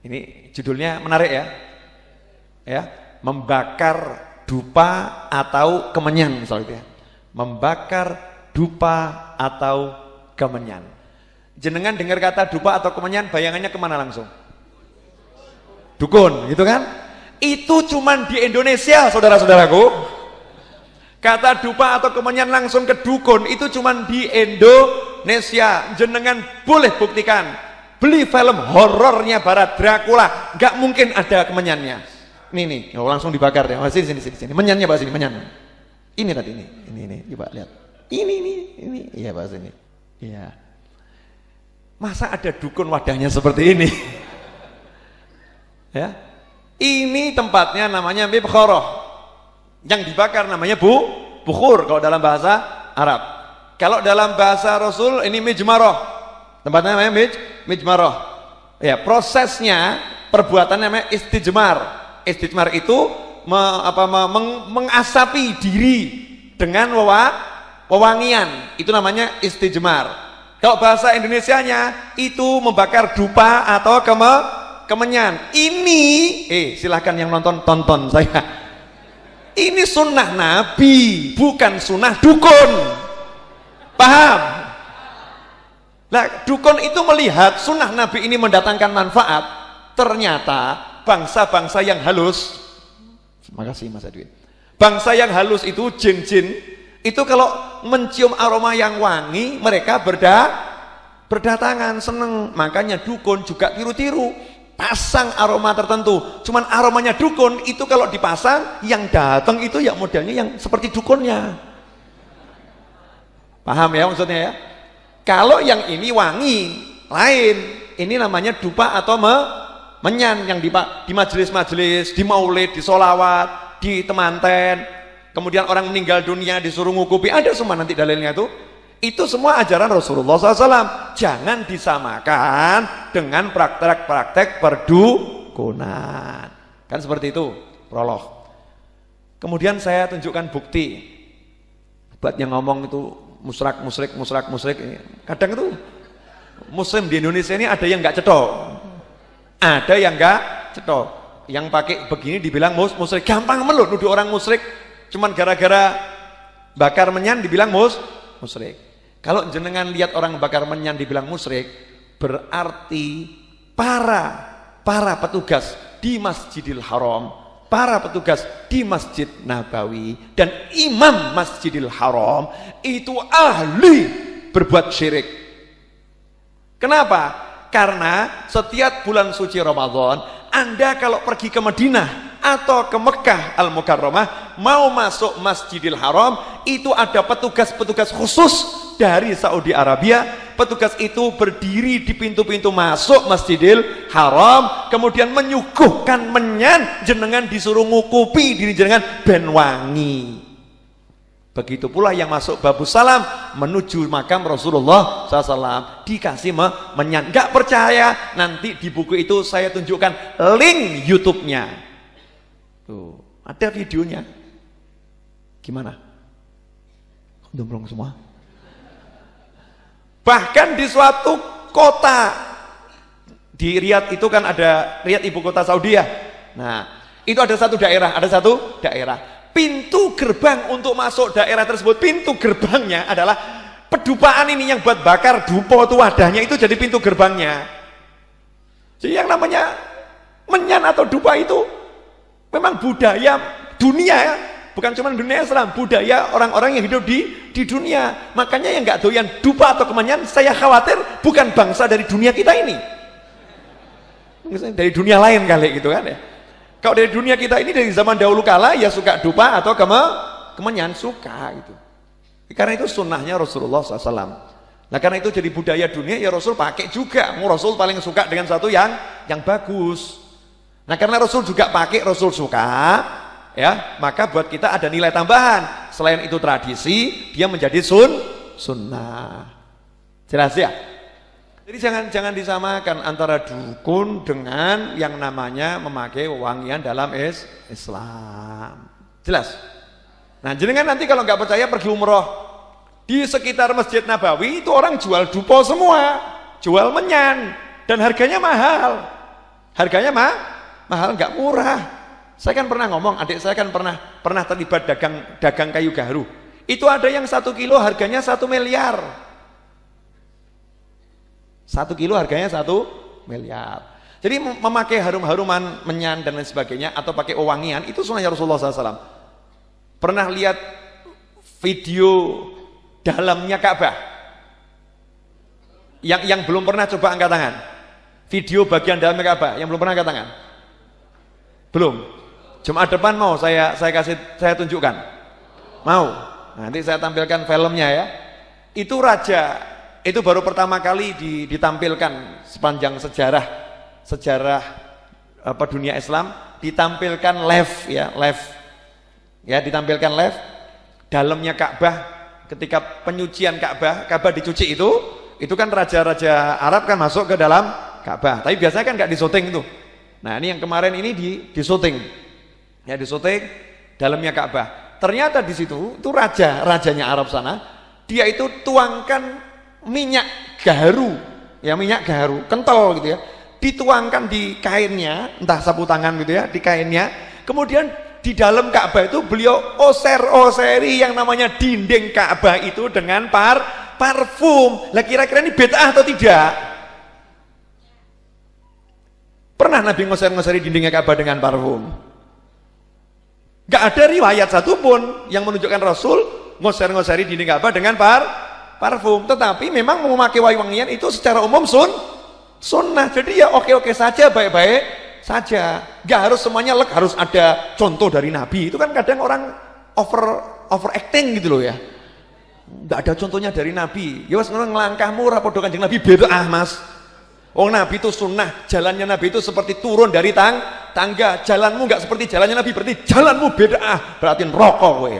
Ini judulnya menarik ya. Ya, membakar dupa atau kemenyan misalnya. Membakar dupa atau kemenyan. Jenengan dengar kata dupa atau kemenyan, bayangannya kemana langsung? Dukun, gitu kan? Itu cuman di Indonesia, saudara-saudaraku. Kata dupa atau kemenyan langsung ke dukun, itu cuman di Indonesia. Jenengan boleh buktikan. Beli film horornya Barat Dracula, nggak mungkin ada kemenyannya. Nih, langsung dibakar ya. Sini. Menyannya bahas ini, menyan. Ini tadi ini, coba lihat. Ini. Iya bahas ini. Iya. Masa ada dukun wadahnya seperti ini? Ya. Ini tempatnya namanya mibkhoroh. Yang dibakar namanya bukhur kalau dalam bahasa Arab. Kalau dalam bahasa Rasul ini mijmaroh. Tempatnya namanya mijmaroh. Ya, prosesnya perbuatannya namanya istijmar. Istijmar itu mengasapi diri dengan wewangian. Itu namanya istijmar. Kalau bahasa Indonesianya itu membakar dupa atau kemenyan. Ini silahkan yang nonton tonton saya. Ini sunnah Nabi, bukan sunnah dukun. Paham? Nah, dukun itu melihat sunnah Nabi ini mendatangkan manfaat. Ternyata bangsa-bangsa yang halus, makasih Mas Edwin, bangsa yang halus itu jin-jin, itu kalau mencium aroma yang wangi, mereka berdatangan, seneng. Makanya dukun juga tiru-tiru, pasang aroma tertentu. Cuman aromanya dukun itu kalau dipasang, yang datang itu ya modelnya yang seperti dukunnya. Paham ya maksudnya ya? Kalau yang ini wangi, lain. Ini namanya dupa atau menyan yang di majelis-majelis, di maulid, di solawat, di temanten. Kemudian orang meninggal dunia disuruh ngukupi, ada semua nanti dalilnya itu. Itu semua ajaran Rasulullah SAW. Jangan disamakan dengan praktek-praktek perdukunan. Kan seperti itu prolog. Kemudian saya tunjukkan bukti. Buat yang ngomong itu musyrik. Kadang itu muslim di Indonesia ini ada yang nggak cetok. Ada yang nggak cetok. Yang pakai begini dibilang musyrik. Gampang melut nuduh orang musyrik. Cuman gara-gara bakar menyan dibilang musyrik. Kalau jenengan lihat orang bakar menyan dibilang musyrik, berarti para petugas di Masjidil Haram, para petugas di Masjid Nabawi dan imam Masjidil Haram itu ahli berbuat syirik. Kenapa? Karena setiap bulan suci Ramadan, Anda kalau pergi ke Madinah atau ke Mekah Al-Mukarramah, mau masuk Masjidil Haram, itu ada petugas-petugas khusus dari Saudi Arabia. Petugas itu berdiri di pintu-pintu masuk Masjidil Haram, kemudian menyuguhkan menyan, jenengan disuruh ngukupi diri jenengan ben wangi. Begitu pula yang masuk Babus Salam menuju makam Rasulullah SAW dikasih menyan. Gak percaya, nanti di buku itu saya tunjukkan link YouTube-nya. Tuh, ada videonya. Gimana? Domplong semua. Bahkan di suatu kota di Riyadh itu kan ada Riyadh ibu kota Saudi ya. Nah, itu ada satu daerah. Pintu gerbang untuk masuk daerah tersebut, pintu gerbangnya adalah pedupaan ini yang buat bakar dupo itu wadahnya itu jadi pintu gerbangnya. Jadi yang namanya menyan atau dupa itu memang budaya dunia ya. Bukan cuma dunia Islam, budaya orang-orang yang hidup di dunia. Makanya yang nggak doyan dupa atau kemenyan, saya khawatir bukan bangsa dari dunia kita ini. Misalnya dari dunia lain kali gitu kan ya. Kalau dari dunia kita ini dari zaman dahulu kala ya suka dupa atau kemenyan suka gitu. Karena itu sunnahnya Rasulullah SAW. Nah karena itu jadi budaya dunia ya Rasul pakai juga. Rasul paling suka dengan satu yang bagus. Nah karena Rasul juga pakai, Rasul suka. Ya, maka buat kita ada nilai tambahan. Selain itu tradisi, dia menjadi sunnah. Jelas ya? Jadi jangan disamakan antara dukun dengan yang namanya memakai wewangian dalam Islam. Jelas? Nah, jenengan nanti kalau nggak percaya pergi umroh. Di sekitar Masjid Nabawi itu orang jual dupo semua, jual menyan dan harganya mahal. Harganya mahal, nggak murah. Saya kan pernah ngomong, adik saya kan pernah terlibat dagang kayu gaharu. Itu ada yang 1 kilo harganya 1 miliar. 1 kilo harganya 1 miliar. Jadi memakai harum-haruman, menyan dan lain sebagainya, atau pakai wewangian, itu sunnah Rasulullah SAW. Pernah lihat video dalamnya Ka'bah? Yang belum pernah coba angkat tangan. Video bagian dalamnya Ka'bah, yang belum pernah angkat tangan. Belum. Jumat depan mau saya tunjukkan. Mau. Nanti saya tampilkan filmnya ya. Itu raja, itu baru pertama kali ditampilkan sepanjang sejarah dunia Islam, ditampilkan live ya, ditampilkan live dalamnya Ka'bah. Ketika penyucian Ka'bah dicuci itu kan raja-raja Arab kan masuk ke dalam Ka'bah, tapi biasanya kan nggak disyuting tuh. Nah ini yang kemarin ini disyuting ya, disyuting dalamnya Ka'bah. Ternyata di situ itu rajanya Arab sana, dia itu tuangkan minyak gaharu ya, minyak gaharu kental gitu ya, dituangkan di kainnya, entah sapu tangan gitu ya, di kainnya. Kemudian di dalam Ka'bah itu beliau oseri yang namanya dinding Ka'bah itu dengan parfum. Lah kira-kira ini bid'ah atau tidak? Pernah Nabi ngoser-ngoseri dindingnya Ka'bah dengan parfum? Gak ada riwayat satupun yang menunjukkan Rasul ngoser-ngoseri dinding Ka'bah dengan parfum. Tetapi memang memakai wangi-wangian itu secara umum sunnah. Jadi ya oke-oke saja, baik-baik saja. Gak harus semuanya harus ada contoh dari Nabi. Itu kan kadang orang over acting gitu loh ya. Gak ada contohnya dari Nabi. Ya wes ngelangkahmu rapodo Kanjeng Nabi bid'ah Mas. Oh Nabi itu sunnah, jalannya Nabi itu seperti turun dari tangga. Jalanmu gak seperti jalannya Nabi, berarti jalanmu bid'ah, berarti rokok kowe.